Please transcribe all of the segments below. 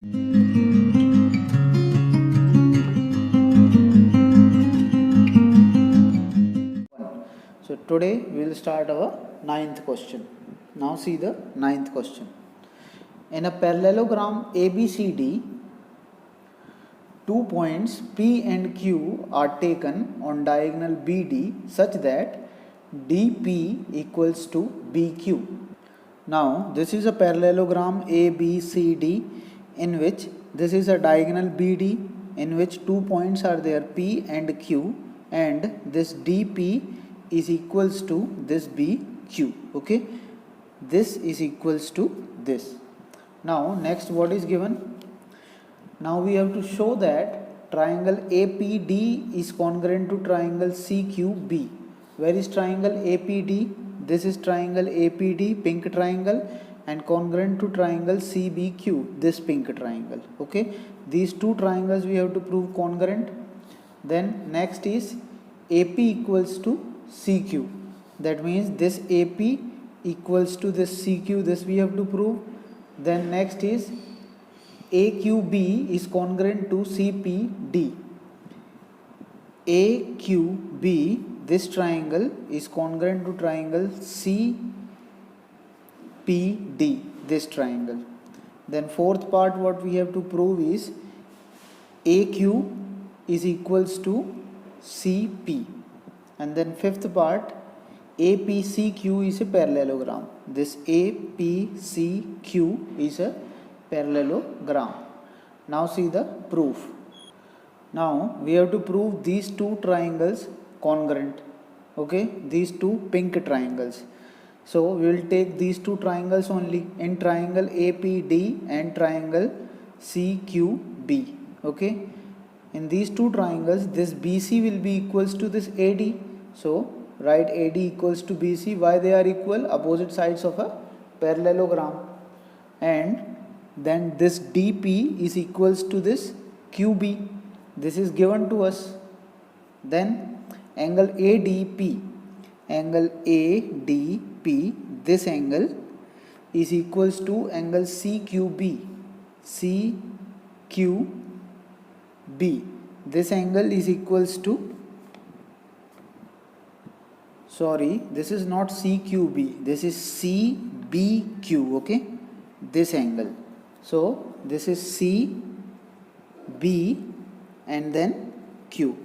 So today we will start our ninth question. Now see the ninth question. In a parallelogram ABCD, 2 points P and Q are taken on diagonal BD such that DP equals to BQ. Now this is a parallelogram ABCD in which this is a diagonal BD in which 2 points are there P and Q, and this DP is equals to this BQ. Okay, this is equals to this. Now next, what is given? Now we have to show that triangle APD is congruent to triangle CQB. Where is triangle APD? This is triangle APD, pink triangle, and congruent to triangle CBQ, this pink triangle. Okay, these two triangles we have to prove congruent. Then next is AP equals to CQ. That means this AP equals to this CQ, this we have to prove. Then next is AQB is congruent to CPD. AQB, this triangle, is congruent to triangle CPD, this triangle. Then fourth part what we have to prove is AQ is equals to CP. And then fifth part, APCQ is a parallelogram. This APCQ is a parallelogram. Now see the proof. Now we have to prove these two triangles congruent. Okay, these two pink triangles. So we will take these two triangles only in triangle APD and triangle CQB. Okay, in these two triangles this BC will be equals to this AD. So write AD equals to BC. Why they are equal? Opposite sides of a parallelogram. And then this DP is equals to this QB. This is given to us. Then angle ADP, this angle is equals to angle CQB. This angle is equals to, sorry, this is not CQB, this is CBQ. Okay, this angle. So this is CB and then Q.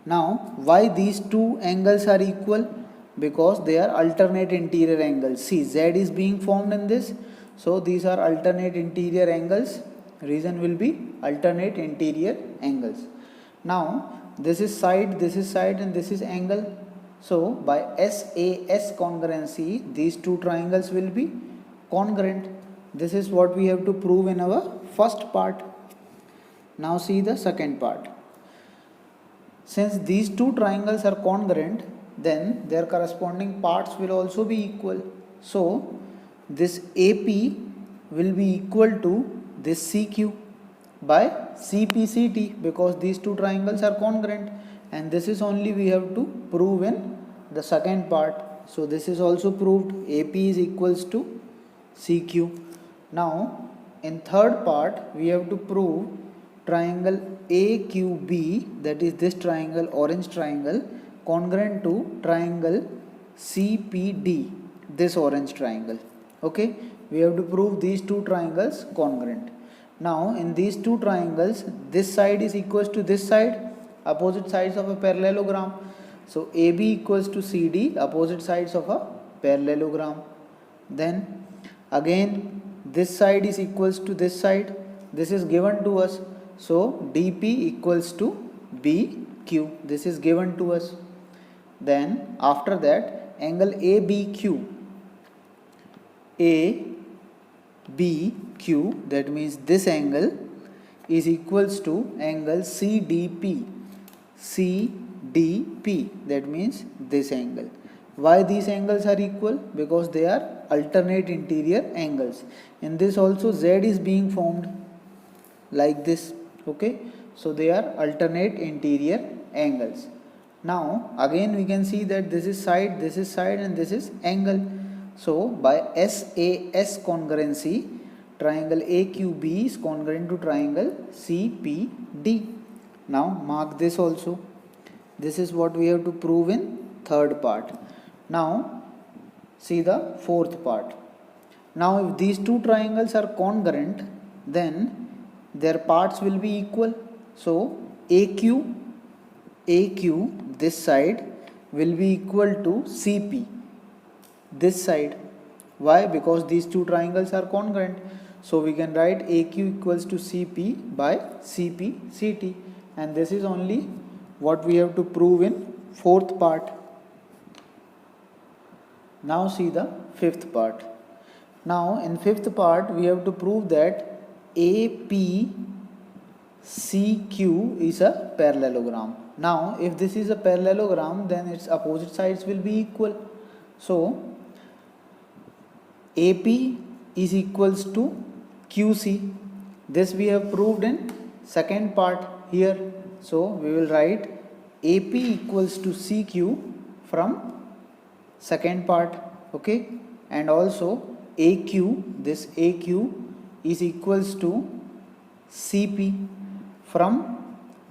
Now why these two angles are equal? Because they are alternate interior angles. See, Z is being formed in this, so these are alternate interior angles. Reason will be alternate interior angles. Now this is side, and this is angle. So by SAS congruency, these two triangles will be congruent. This is what we have to prove in our first part. Now see the second part. Since these two triangles are congruent, then their corresponding parts will also be equal. So this AP will be equal to this CQ by CPCT, because these two triangles are congruent, and this is only we have to prove in the second part. So this is also proved, AP is equals to CQ. Now in third part we have to prove triangle AQB, that is this triangle, orange triangle, congruent to triangle CPD, this orange triangle. Okay, we have to prove these two triangles congruent. Now in these two triangles, this side is equals to this side, opposite sides of a parallelogram. So AB equals to CD, opposite sides of a parallelogram. Then again this side is equals to this side, this is given to us. So DP equals to BQ, this is given to us. Then after that, angle ABQ, that means this angle is equals to angle CDP, that means this angle. Why these angles are equal? Because they are alternate interior angles. In this also Z is being formed like this. Okay, so they are alternate interior angles. Now again we can see that this is side, and this is angle. So by SAS congruency, triangle AQB is congruent to triangle CPD. Now mark this also. This is what we have to prove in third part. Now see the fourth part. Now if these two triangles are congruent, then their parts will be equal. So AQ this side will be equal to CP this side. Why? Because these two triangles are congruent. So we can write AQ equals to CP by CP CT, and this is only what we have to prove in fourth part. Now see the fifth part. Now in fifth part we have to prove that APCQ is a parallelogram. Now if this is a parallelogram, then its opposite sides will be equal. So AP is equals to QC. This we have proved in second part here. So we will write AP equals to CQ from second part, okay, and also AQ, this AQ is equals to CP from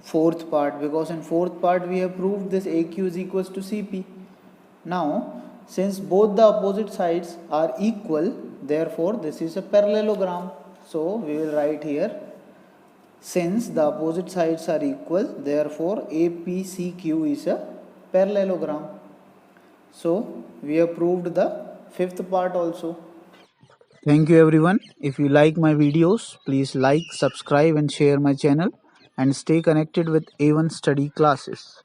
fourth part, because in fourth part we have proved this AQ is equals to CP. Now since both the opposite sides are equal, therefore this is a parallelogram. So we will write here, since the opposite sides are equal, therefore APCQ is a parallelogram. So we have proved the fifth part also. Thank you everyone. If you like my videos, please like, subscribe and share my channel, and stay connected with A1 study classes.